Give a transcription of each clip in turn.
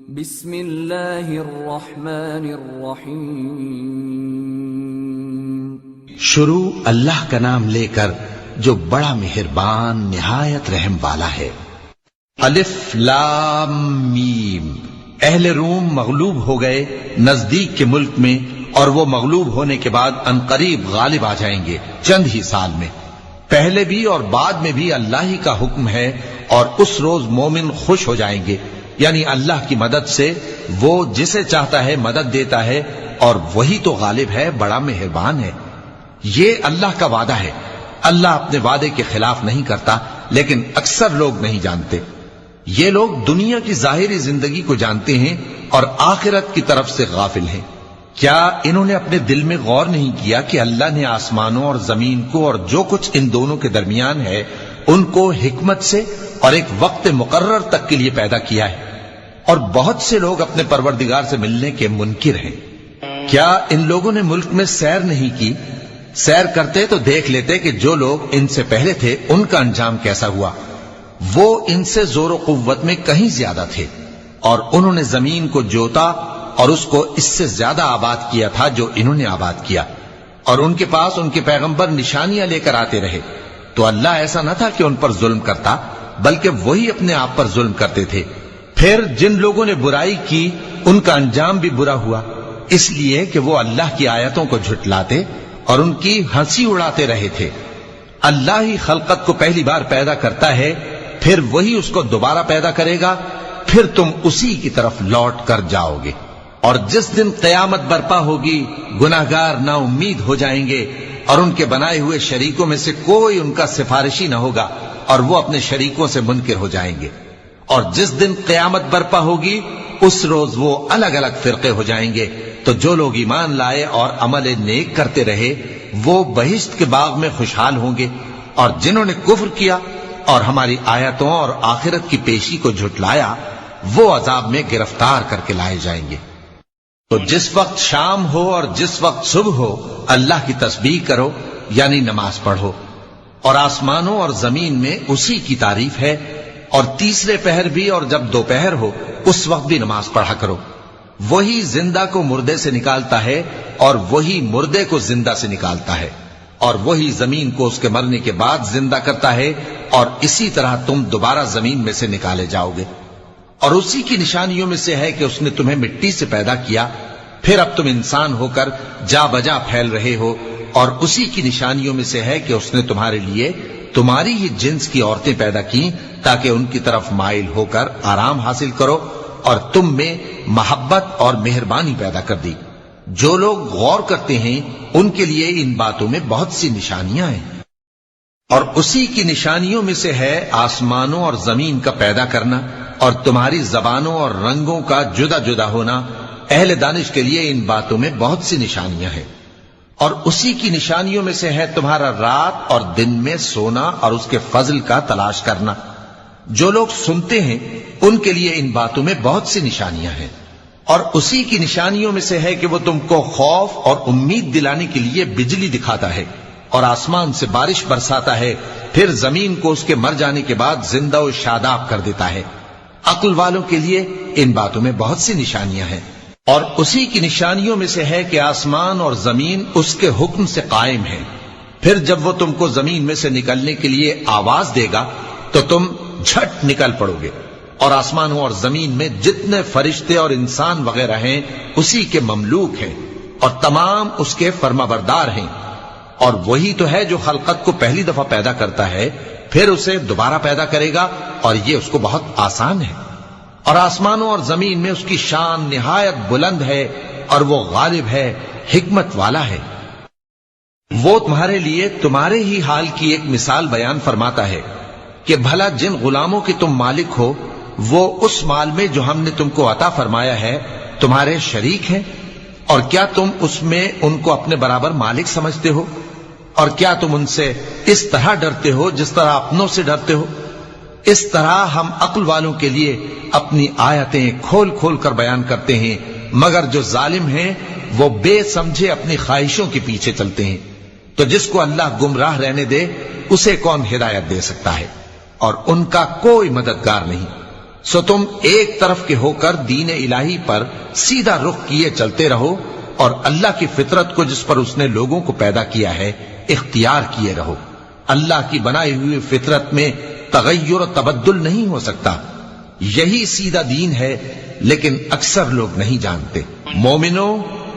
بسم اللہ الرحمن الرحیم شروع اللہ کا نام لے کر جو بڑا مہربان نہایت رحم والا ہے۔ الف لام میم۔ اہل روم مغلوب ہو گئے نزدیک کے ملک میں، اور وہ مغلوب ہونے کے بعد عنقریب غالب آ جائیں گے چند ہی سال میں۔ پہلے بھی اور بعد میں بھی اللہ ہی کا حکم ہے، اور اس روز مومن خوش ہو جائیں گے، یعنی اللہ کی مدد سے وہ جسے چاہتا ہے مدد دیتا ہے، اور وہی تو غالب ہے، بڑا مہربان ہے۔ یہ اللہ کا وعدہ ہے، اللہ اپنے وعدے کے خلاف نہیں کرتا، لیکن اکثر لوگ نہیں جانتے۔ یہ لوگ دنیا کی ظاہری زندگی کو جانتے ہیں اور آخرت کی طرف سے غافل ہیں۔ کیا انہوں نے اپنے دل میں غور نہیں کیا کہ اللہ نے آسمانوں اور زمین کو اور جو کچھ ان دونوں کے درمیان ہے ان کو حکمت سے اور ایک وقت مقرر تک کے لیے پیدا کیا ہے؟ اور بہت سے لوگ اپنے پروردگار سے ملنے کے منکر ہیں۔ کیا ان لوگوں نے ملک میں سیر نہیں کی؟ سیر کرتے تو دیکھ لیتے کہ جو لوگ ان سے پہلے تھے ان کا انجام کیسا ہوا۔ وہ ان سے زور و قوت میں کہیں زیادہ تھے، اور انہوں نے زمین کو جوتا اور اس کو اس سے زیادہ آباد کیا تھا جو انہوں نے آباد کیا، اور ان کے پاس ان کے پیغمبر نشانیاں لے کر آتے رہے۔ تو اللہ ایسا نہ تھا کہ ان پر ظلم کرتا، بلکہ وہی اپنے آپ پر ظلم کرتے تھے۔ پھر جن لوگوں نے برائی کی ان کا انجام بھی برا ہوا، اس لیے کہ وہ اللہ کی آیتوں کو جھٹلاتے اور ان کی ہنسی اڑاتے رہے تھے۔ اللہ ہی خلقت کو پہلی بار پیدا کرتا ہے، پھر وہی اس کو دوبارہ پیدا کرے گا، پھر تم اسی کی طرف لوٹ کر جاؤ گے۔ اور جس دن قیامت برپا ہوگی گناہگار نا امید ہو جائیں گے، اور ان کے بنائے ہوئے شریکوں میں سے کوئی ان کا سفارشی نہ ہوگا، اور وہ اپنے شریکوں سے منکر ہو جائیں گے۔ اور جس دن قیامت برپا ہوگی اس روز وہ الگ الگ فرقے ہو جائیں گے۔ تو جو لوگ ایمان لائے اور عمل نیک کرتے رہے وہ بہشت کے باغ میں خوشحال ہوں گے، اور جنہوں نے کفر کیا اور ہماری آیتوں اور آخرت کی پیشی کو جھٹلایا وہ عذاب میں گرفتار کر کے لائے جائیں گے۔ تو جس وقت شام ہو اور جس وقت صبح ہو اللہ کی تسبیح کرو، یعنی نماز پڑھو، اور آسمانوں اور زمین میں اسی کی تعریف ہے، اور تیسرے پہر بھی اور جب دوپہر ہو اس وقت بھی نماز پڑھا کرو۔ وہی زندہ کو مردے سے نکالتا ہے اور وہی مردے کو زندہ سے نکالتا ہے، اور وہی زمین کو اس کے مرنے کے بعد زندہ کرتا ہے، اور اسی طرح تم دوبارہ زمین میں سے نکالے جاؤ گے۔ اور اسی کی نشانیوں میں سے ہے کہ اس نے تمہیں مٹی سے پیدا کیا، پھر اب تم انسان ہو کر جا بجا پھیل رہے ہو، اور اسی کی نشانیوں میں سے ہے کہ اس نے تمہارے لیے تمہاری ہی جنس کی عورتیں پیدا کی تاکہ ان کی طرف مائل ہو کر آرام حاصل کرو، اور تم میں محبت اور مہربانی پیدا کر دی۔ جو لوگ غور کرتے ہیں ان کے لیے ان باتوں میں بہت سی نشانیاں ہیں۔ اور اسی کی نشانیوں میں سے ہے آسمانوں اور زمین کا پیدا کرنا، اور تمہاری زبانوں اور رنگوں کا جدا جدا ہونا۔ اہل دانش کے لیے ان باتوں میں بہت سی نشانیاں ہیں۔ اور اسی کی نشانیوں میں سے ہے تمہارا رات اور دن میں سونا اور اس کے فضل کا تلاش کرنا۔ جو لوگ سنتے ہیں ان کے لیے ان باتوں میں بہت سی نشانیاں ہیں۔ اور اسی کی نشانیوں میں سے ہے کہ وہ تم کو خوف اور امید دلانے کے لیے بجلی دکھاتا ہے، اور آسمان سے بارش برساتا ہے، پھر زمین کو اس کے مر جانے کے بعد زندہ و شاداب کر دیتا ہے۔ عقل والوں کے لیے ان باتوں میں بہت سی نشانیاں ہیں۔ اور اسی کی نشانیوں میں سے ہے کہ آسمان اور زمین اس کے حکم سے قائم ہیں، پھر جب وہ تم کو زمین میں سے نکلنے کے لیے آواز دے گا تو تم جھٹ نکل پڑو گے۔ اور آسمانوں اور زمین میں جتنے فرشتے اور انسان وغیرہ ہیں اسی کے مملوک ہیں، اور تمام اس کے فرمانبردار ہیں۔ اور وہی تو ہے جو خلقت کو پہلی دفعہ پیدا کرتا ہے، پھر اسے دوبارہ پیدا کرے گا، اور یہ اس کو بہت آسان ہے۔ اور آسمانوں اور زمین میں اس کی شان نہایت بلند ہے، اور وہ غالب ہے، حکمت والا ہے۔ وہ تمہارے لیے تمہارے ہی حال کی ایک مثال بیان فرماتا ہے کہ بھلا جن غلاموں کے تم مالک ہو وہ اس مال میں جو ہم نے تم کو عطا فرمایا ہے تمہارے شریک ہیں، اور کیا تم اس میں ان کو اپنے برابر مالک سمجھتے ہو؟ اور کیا تم ان سے اس طرح ڈرتے ہو جس طرح اپنوں سے ڈرتے ہو؟ اس طرح ہم عقل والوں کے لیے اپنی آیتیں کھول کھول کر بیان کرتے ہیں، مگر جو ظالم ہیں وہ بے سمجھے اپنی خواہشوں کے پیچھے چلتے ہیں۔ تو جس کو اللہ گمراہ رہنے دے اسے کون ہدایت دے سکتا ہے؟ اور ان کا کوئی مددگار نہیں۔ سو تم ایک طرف کے ہو کر دین الہی پر سیدھا رخ کیے چلتے رہو اور اللہ کی فطرت کو جس پر اس نے لوگوں کو پیدا کیا ہے اختیار کیے رہو۔ اللہ کی بنائی ہوئی فطرت میں تغیر و تبدل نہیں ہو سکتا، یہی سیدھا دین ہے، لیکن اکثر لوگ نہیں جانتے۔ مومنوں،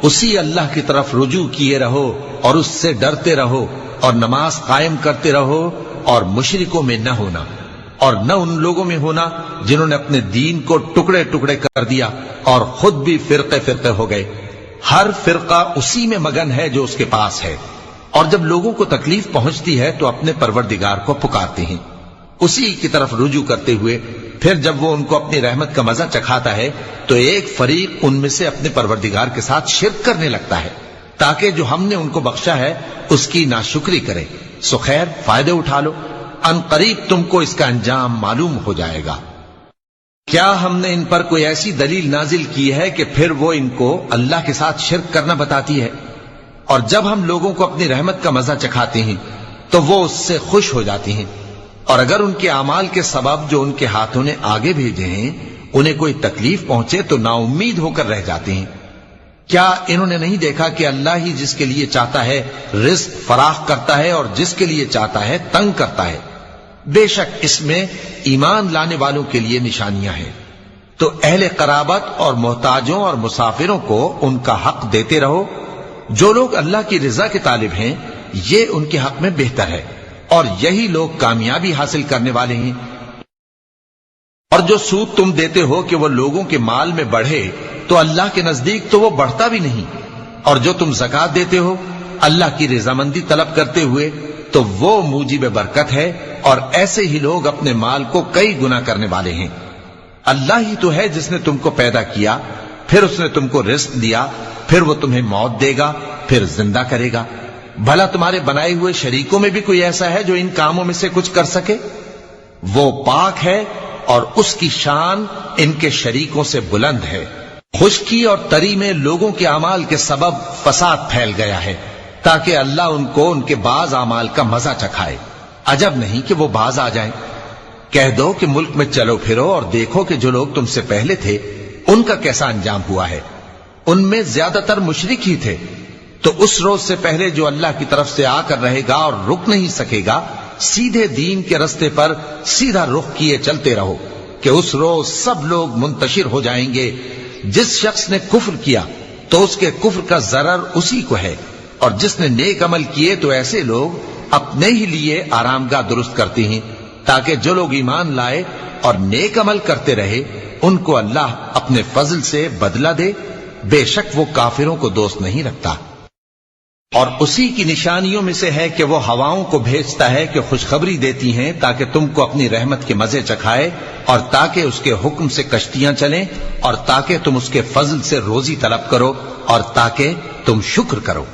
اسی اللہ کی طرف رجوع کیے رہو اور اس سے ڈرتے رہو اور نماز قائم کرتے رہو اور مشرکوں میں نہ ہونا، اور نہ ان لوگوں میں ہونا جنہوں نے اپنے دین کو ٹکڑے ٹکڑے کر دیا اور خود بھی فرقے فرقے ہو گئے۔ ہر فرقہ اسی میں مگن ہے جو اس کے پاس ہے، اور جب لوگوں کو تکلیف پہنچتی ہے تو اپنے پروردگار کو پکارتے ہیں، اسی کی طرف رجوع کرتے ہوئے پھر جب وہ ان کو اپنی رحمت کا مزہ چکھاتا ہے تو ایک فریق ان میں سے اپنے پروردگار کے ساتھ شرک کرنے لگتا ہے تاکہ جو ہم نے ان کو بخشا ہے اس کی ناشکری کرے۔ سو خیر، فائدے اٹھا لو، ان قریب تم کو اس کا انجام معلوم ہو جائے گا۔ کیا ہم نے ان پر کوئی ایسی دلیل نازل کی ہے کہ پھر وہ ان کو اللہ کے ساتھ شرک کرنا بتاتی ہے؟ اور جب ہم لوگوں کو اپنی رحمت کا مزہ چکھاتے ہیں تو وہ اس سے خوش ہو جاتی ہیں، اور اگر ان کے اعمال کے سبب جو ان کے ہاتھوں نے آگے بھیجے ہیں انہیں کوئی تکلیف پہنچے تو نا امید ہو کر رہ جاتے ہیں۔ کیا انہوں نے نہیں دیکھا کہ اللہ ہی جس کے لیے چاہتا ہے رزق فراخ کرتا ہے اور جس کے لیے چاہتا ہے تنگ کرتا ہے؟ بے شک اس میں ایمان لانے والوں کے لیے نشانیاں ہیں۔ تو اہل قرابت اور محتاجوں اور مسافروں کو ان کا حق دیتے رہو۔ جو لوگ اللہ کی رضا کے طالب ہیں یہ ان کے حق میں بہتر ہے، اور یہی لوگ کامیابی حاصل کرنے والے ہیں۔ اور جو سود تم دیتے ہو کہ وہ لوگوں کے مال میں بڑھے تو اللہ کے نزدیک تو وہ بڑھتا بھی نہیں، اور جو تم زکوٰۃ دیتے ہو اللہ کی رضامندی طلب کرتے ہوئے تو وہ موجب برکت ہے، اور ایسے ہی لوگ اپنے مال کو کئی گنا کرنے والے ہیں۔ اللہ ہی تو ہے جس نے تم کو پیدا کیا، پھر اس نے تم کو رزق دیا، پھر وہ تمہیں موت دے گا، پھر زندہ کرے گا۔ بھلا تمہارے بنائے ہوئے شریکوں میں بھی کوئی ایسا ہے جو ان کاموں میں سے کچھ کر سکے؟ وہ پاک ہے اور اس کی شان ان کے شریکوں سے بلند ہے۔ خشکی اور تری میں لوگوں کے اعمال کے سبب فساد پھیل گیا ہے تاکہ اللہ ان کو ان کے بعض اعمال کا مزہ چکھائے۔ عجب نہیں کہ وہ باز آ جائیں۔ کہہ دو کہ ملک میں چلو پھرو اور دیکھو کہ جو لوگ تم سے پہلے تھے ان کا کیسا انجام ہوا ہے۔ ان میں زیادہ تر مشرک ہی تھے، تو اس روز سے پہلے جو اللہ کی طرف سے آ کر رہے گا اور رک نہیں سکے گا، سیدھے دین کے رستے پر سیدھا رخ کیے چلتے رہو کہ اس روز سب لوگ منتشر ہو جائیں گے۔ جس شخص نے کفر کیا تو اس کے کفر کا ضرر اسی کو ہے، اور جس نے نیک عمل کیے تو ایسے لوگ اپنے ہی لیے آرامگاہ درست کرتے ہیں تاکہ جو لوگ ایمان لائے اور نیک عمل کرتے رہے ان کو اللہ اپنے فضل سے بدلہ دے۔ بے شک وہ کافروں کو دوست نہیں رکھتا۔ اور اسی کی نشانیوں میں سے ہے کہ وہ ہواؤں کو بھیجتا ہے کہ خوشخبری دیتی ہیں تاکہ تم کو اپنی رحمت کے مزے چکھائے، اور تاکہ اس کے حکم سے کشتیاں چلیں، اور تاکہ تم اس کے فضل سے روزی طلب کرو، اور تاکہ تم شکر کرو۔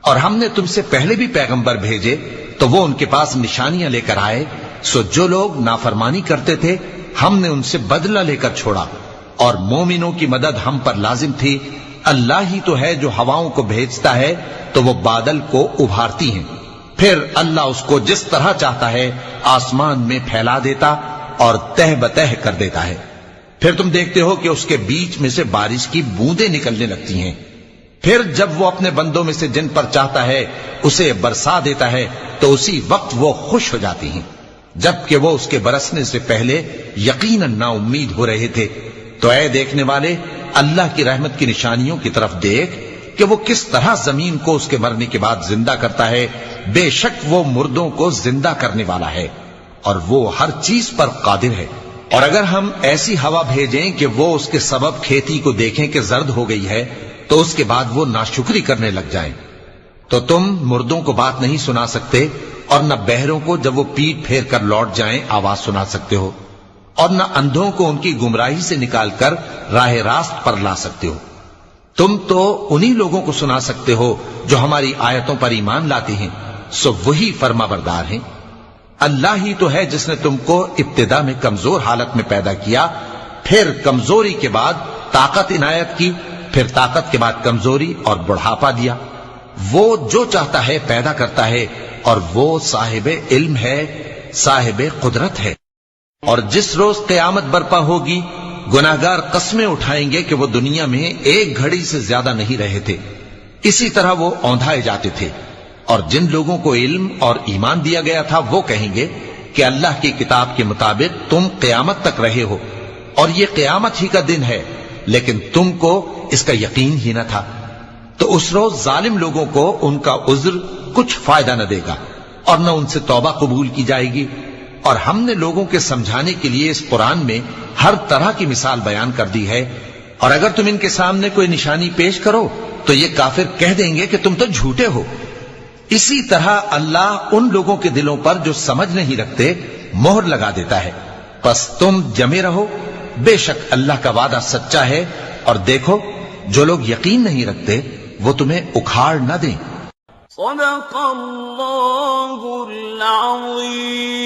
اور ہم نے تم سے پہلے بھی پیغمبر بھیجے تو وہ ان کے پاس نشانیاں لے کر آئے، سو جو لوگ نافرمانی کرتے تھے ہم نے ان سے بدلہ لے کر چھوڑا، اور مومنوں کی مدد ہم پر لازم تھی۔ اللہ ہی تو ہے جو ہواؤں کو بھیجتا ہے تو وہ بادل کو ابھارتی ہیں، پھر اللہ اس کو جس طرح چاہتا ہے آسمان میں پھیلا دیتا اور تہ بتہ کر دیتا ہے۔ پھر تم دیکھتے ہو کہ اس کے بیچ میں سے بارش کی بوندیں نکلنے لگتی ہیں، پھر جب وہ اپنے بندوں میں سے جن پر چاہتا ہے اسے برسا دیتا ہے تو اسی وقت وہ خوش ہو جاتی ہیں، جبکہ وہ اس کے برسنے سے پہلے یقیناً نا امید ہو رہے تھے۔ تو اے دیکھنے والے، اللہ کی رحمت کی نشانیوں کی طرف دیکھ کہ وہ کس طرح زمین کو اس کے مرنے کے بعد زندہ کرتا ہے۔ بے شک وہ مردوں کو زندہ کرنے والا ہے اور وہ ہر چیز پر قادر ہے۔ اور اگر ہم ایسی ہوا بھیجیں کہ وہ اس کے سبب کھیتی کو دیکھیں کہ زرد ہو گئی ہے تو اس کے بعد وہ ناشکری کرنے لگ جائیں، تو تم مردوں کو بات نہیں سنا سکتے، اور نہ بہروں کو جب وہ پیٹ پھیر کر لوٹ جائیں آواز سنا سکتے ہو، اور نہ اندھوں کو ان کی گمراہی سے نکال کر راہ راست پر لا سکتے ہو۔ تم تو انہی لوگوں کو سنا سکتے ہو جو ہماری آیتوں پر ایمان لاتے ہیں، سو وہی فرما بردار ہیں۔ اللہ ہی تو ہے جس نے تم کو ابتدا میں کمزور حالت میں پیدا کیا، پھر کمزوری کے بعد طاقت عنایت کی، پھر طاقت کے بعد کمزوری اور بڑھاپا دیا۔ وہ جو چاہتا ہے پیدا کرتا ہے، اور وہ صاحب علم ہے، صاحب قدرت ہے۔ اور جس روز قیامت برپا ہوگی گناہگار قسمیں اٹھائیں گے کہ وہ دنیا میں ایک گھڑی سے زیادہ نہیں رہے تھے، اسی طرح وہ اوندھائے جاتے تھے۔ اور جن لوگوں کو علم اور ایمان دیا گیا تھا وہ کہیں گے کہ اللہ کی کتاب کے مطابق تم قیامت تک رہے ہو، اور یہ قیامت ہی کا دن ہے، لیکن تم کو اس کا یقین ہی نہ تھا۔ تو اس روز ظالم لوگوں کو ان کا عذر کچھ فائدہ نہ دے گا، اور نہ ان سے توبہ قبول کی جائے گی۔ اور ہم نے لوگوں کے سمجھانے کے لیے اس قرآن میں ہر طرح کی مثال بیان کر دی ہے، اور اگر تم ان کے سامنے کوئی نشانی پیش کرو تو یہ کافر کہہ دیں گے کہ تم تو جھوٹے ہو۔ اسی طرح اللہ ان لوگوں کے دلوں پر جو سمجھ نہیں رکھتے مہر لگا دیتا ہے۔ پس تم جمے رہو، بے شک اللہ کا وعدہ سچا ہے، اور دیکھو جو لوگ یقین نہیں رکھتے وہ تمہیں اکھاڑ نہ دیں۔ صدق اللہ العظیم۔